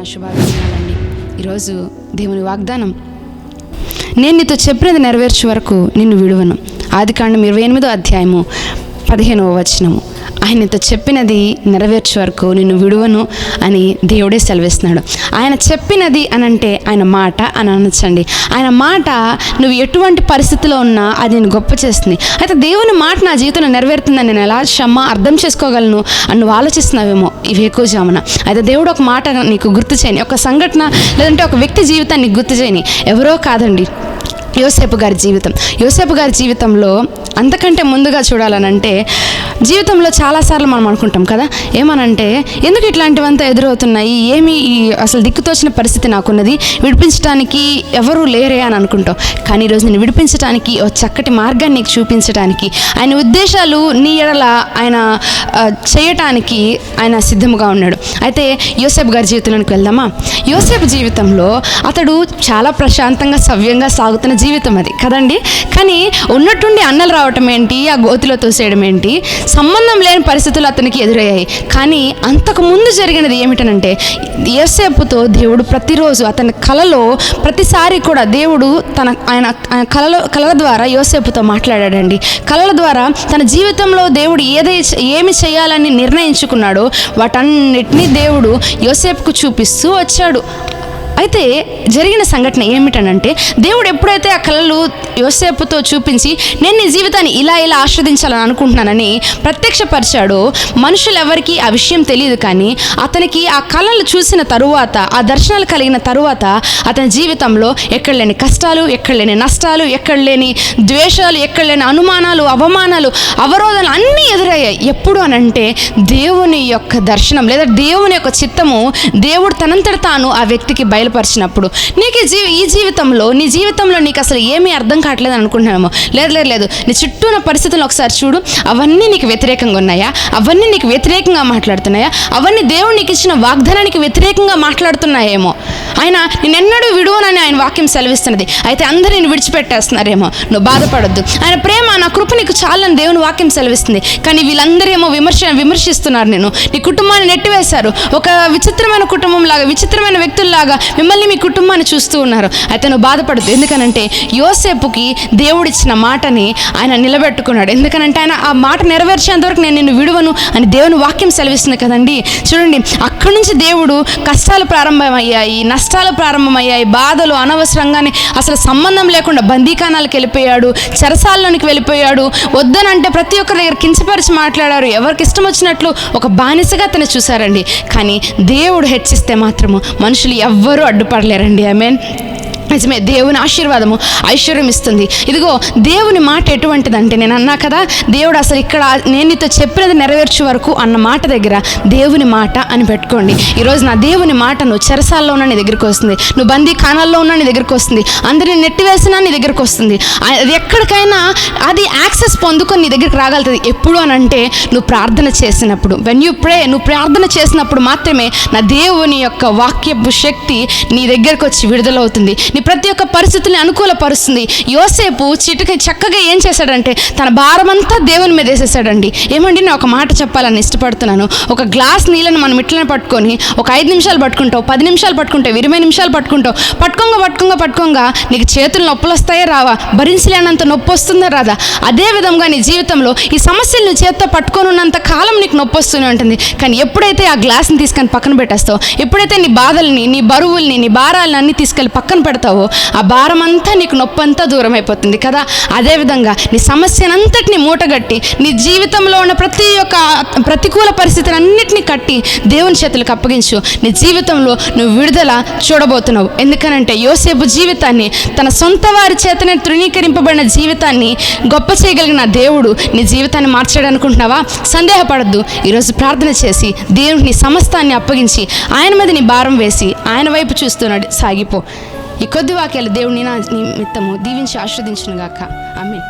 నా శుభాభివందనాలండి. ఈరోజు దేవుని వాగ్దానం, నేను నీతో చెప్పినది నెరవేర్చే వరకు నిన్ను విడువను. ఆదికాండం 28వ అధ్యాయము 15వ వచనము. ఆయన నీతో చెప్పినది నెరవేర్చే వరకు నిన్ను విడువను అని దేవుడే సెలవిస్తున్నాడు. ఆయన చెప్పినది అనంటే ఆయన మాట అని అనొచ్చండి. ఆయన మాట నువ్వు ఎటువంటి పరిస్థితిలో ఉన్నా అది నేను గొప్ప చేస్తుంది. అయితే దేవుని మాట నా జీవితంలో నెరవేరుతుందని నేను ఎలా అర్థం చేసుకోగలను అని నువ్వు ఆలోచిస్తున్నావేమో ఈ వేకువజామున. అయితే దేవుడు ఒక మాట నీకు గుర్తు చేయని, ఒక సంఘటన లేదంటే ఒక వ్యక్తి జీవితాన్ని నీకు గుర్తు చేయని. ఎవరో కాదండి, యోసేపు గారి జీవితం. యోసేపు గారి జీవితంలో అంతకంటే ముందుగా చూడాలనంటే, జీవితంలో చాలాసార్లు మనం అనుకుంటాం కదా, ఏమనంటే ఎందుకు ఇట్లాంటివంతా ఎదురవుతున్నాయి, ఏమి అసలు దిక్కుతోచిన పరిస్థితి నాకున్నది, విడిపించడానికి ఎవరూ లేరే అని అనుకుంటాం. కానీ ఈరోజు నేను విడిపించడానికి ఒక చక్కటి మార్గాన్ని నీకు చూపించడానికి, ఆయన ఉద్దేశాలు నీ ఎడల ఆయన చేయటానికి ఆయన సిద్ధంగా ఉన్నాడు. అయితే యోసేపు గారి జీవితంలోకి వెళ్దామా? యోసేపు జీవితంలో అతడు చాలా ప్రశాంతంగా సవ్యంగా సాగుతున్న జీవితం అది కదండి. కానీ ఉన్నట్టుండి అన్నలు రావటం ఏంటి, ఆ గోతిలో తోసేయడం ఏంటి, సంబంధం లేని పరిస్థితులు అతనికి ఎదురయ్యాయి. కానీ అంతకు ముందు జరిగినది ఏమిటనంటే, యోసేపుతో దేవుడు ప్రతిరోజు అతని కలలో ప్రతిసారి కూడా దేవుడు ఆయన కళల ద్వారా యోసేపుతో మాట్లాడాడండి. కళల ద్వారా తన జీవితంలో దేవుడు ఏమి చేయాలని నిర్ణయించుకున్నాడో వాటన్నిటినీ దేవుడు యోసేపుకు చూపిస్తూ వచ్చాడు. అయితే జరిగిన సంఘటన ఏమిటనంటే, దేవుడు ఎప్పుడైతే ఆ కళలు యోసేపుతో చూపించి నేను నీ జీవితాన్ని ఇలా ఆస్వాదించాలని అనుకుంటున్నానని ప్రత్యక్షపరిచాడో, మనుషులు ఎవరికి ఆ విషయం తెలియదు. కానీ అతనికి ఆ కళలు చూసిన తరువాత, ఆ దర్శనాలు కలిగిన తరువాత అతని జీవితంలో ఎక్కడ లేని కష్టాలు, ఎక్కడ లేని నష్టాలు, ఎక్కడ లేని ద్వేషాలు, ఎక్కడ లేని అనుమానాలు, అవమానాలు, అవరోధాలు అన్నీ ఎదురయ్యాయి. ఎప్పుడు అనంటే దేవుని యొక్క దర్శనం లేదా దేవుని యొక్క చిత్తము దేవుడు తనంతట తాను ఆ వ్యక్తికి బయలుపరిచినప్పుడు. నీకు ఈ జీవితంలో నీ జీవితంలో నీకు అసలు ఏమీ అర్థం కావట్లేదు అనుకుంటున్నామో, లేదు, నీ చుట్టూ ఉన్న పరిస్థితులను ఒకసారి చూడు. అవన్నీ నీకు వ్యతిరేకంగా ఉన్నాయా? అవన్నీ నీకు వ్యతిరేకంగా మాట్లాడుతున్నాయా? అవన్నీ దేవుడు నీకు ఇచ్చిన వాగ్దానానికి వ్యతిరేకంగా మాట్లాడుతున్నాయేమో. ఆయన నిన్నెన్నడూ విడువనని ఆయన వాక్యం సెలవిస్తున్నది. అయితే అందరూ నేను విడిచిపెట్టేస్తున్నారేమో, నువ్వు బాధపడొద్దు. ఆయన ప్రేమ, నా కృప నీకు చాలని దేవుని వాక్యం సెలవిస్తుంది. కానీ వీళ్ళందరూ ఏమో విమర్శిస్తున్నారు. నీ కుటుంబాన్ని నెట్టివేశారు. ఒక విచిత్రమైన కుటుంబం లాగా, విచిత్రమైన వ్యక్తుల్లాగా మిమ్మల్ని మీ కుటుంబాన్ని చూస్తూ ఉన్నారు. అయితే నువ్వు బాధపడద్దు. ఎందుకనంటే యోసేపుకి దేవుడిచ్చిన మాటని ఆయన నిలబెట్టుకున్నాడు. ఎందుకనంటే ఆయన ఆ మాట నెరవేర్చేంత వరకు నేను నిన్ను విడువను అని దేవుని వాక్యం సెలవిస్తుంది కదండి. చూడండి, అక్కడి నుంచి దేవుడు కష్టాలు ప్రారంభమయ్యాయి, నష్టాలు ప్రారంభమయ్యాయి, బాధలు అనవసరంగానే అసలు సంబంధం లేకుండా బందీకానాలకు వెళ్ళిపోయాడు, చెరసాలలోనికి వెళ్ళిపోయాడు. వద్దనంటే ప్రతి ఒక్కరి దగ్గర కించపరిచి మాట్లాడారు. ఎవరికి ఇష్టం వచ్చినట్లు ఒక బానిసగా అతను చూశారండి. కానీ దేవుడు హెచ్చిస్తే మాత్రము మనుషులు ఎవ్వరూ అడ్డుపడలేరండి. ఆమేన్. నిజమే, దేవుని ఆశీర్వాదము ఐశ్వర్యం ఇస్తుంది. ఇదిగో దేవుని మాట ఎటువంటిదంటే, నేను అన్నా కదా, దేవుడు అసలు ఇక్కడ నేను నీతో చెప్పినది నెరవేర్చే వరకు అన్న మాట దగ్గర దేవుని మాట అని పెట్టుకోండి. ఈరోజు నా దేవుని మాట నువ్వు చెరసాల్లో ఉన్న నీ దగ్గరికి వస్తుంది, నువ్వు బందీ ఖానాల్లో ఉన్న నీ దగ్గరికి వస్తుంది, అందరిని నెట్టివేసినా నీ దగ్గరికి వస్తుంది. అది ఎక్కడికైనా అది యాక్సెస్ పొందుకొని నీ దగ్గరికి రాగలుగుతుంది. ఎప్పుడు అనంటే నువ్వు ప్రార్థన చేసినప్పుడు. వెన్ యూ ప్రే, నువ్వు ప్రార్థన చేసినప్పుడు మాత్రమే నా దేవుని యొక్క వాక్యపు శక్తి నీ దగ్గరకు వచ్చి విడుదలవుతుంది. ప్రతి ఒక్క పరిస్థితుల్ని అనుకూలపరుస్తుంది. యోసేపు చక్కగా ఏం చేశాడంటే తన భారమంతా దేవుని మీద వేసేసాడండి. ఏమండి, నేను ఒక మాట చెప్పాలని ఇష్టపడుతున్నాను. ఒక గ్లాస్ నీళ్ళని మనం ఇట్లనే పట్టుకొని ఒక 5 నిమిషాలు పట్టుకుంటావు, 10 నిమిషాలు పట్టుకుంటావు, 20 నిమిషాలు పట్టుకుంటావు. పట్టుకోగా నీకు చేతులు నొప్పులు వస్తాయా రావా? భరించలేనంత నొప్పి వస్తుందా రాదా? అదే విధంగా నీ జీవితంలో ఈ సమస్యలు నువ్వు చేత్తో పట్టుకొని ఉన్నంత కాలం నీకు నొప్పి వస్తూనే ఉంటుంది. కానీ ఎప్పుడైతే ఆ గ్లాస్ని తీసుకొని పక్కన పెట్టేస్తావు, ఎప్పుడైతే నీ బాధల్ని, నీ బరువుల్ని, నీ భారాలని అన్ని తీసుకెళ్ళి పక్కన పెడతావు, ఆ భారం అంతా నీకు నొప్పంతా దూరం అయిపోతుంది కదా. అదేవిధంగా నీ సమస్యనంతటిని మూటగట్టి నీ జీవితంలో ఉన్న ప్రతి ఒక్క ప్రతికూల పరిస్థితిని అన్నిటినీ కట్టి దేవుని చేతులకు అప్పగించు. నీ జీవితంలో నువ్వు విడుదల చూడబోతున్నావు. ఎందుకనంటే యోసేపు జీవితాన్ని, తన సొంత వారి చేతనే తృణీకరింపబడిన జీవితాన్ని గొప్ప చేయగలిగిన దేవుడు నీ జీవితాన్ని మార్చాడు అనుకుంటున్నావా? సందేహపడద్దు. ఈరోజు ప్రార్థన చేసి దేవుని సమస్తాన్ని అప్పగించి ఆయన మీద నీ భారం వేసి ఆయన వైపు చూస్తున్నాడు, సాగిపో. ఈ కొద్ది వాక్యాలు దేవుడిని నా నిమిత్తము దీవించి ఆశీర్వదించును గాక. ఆమేన్.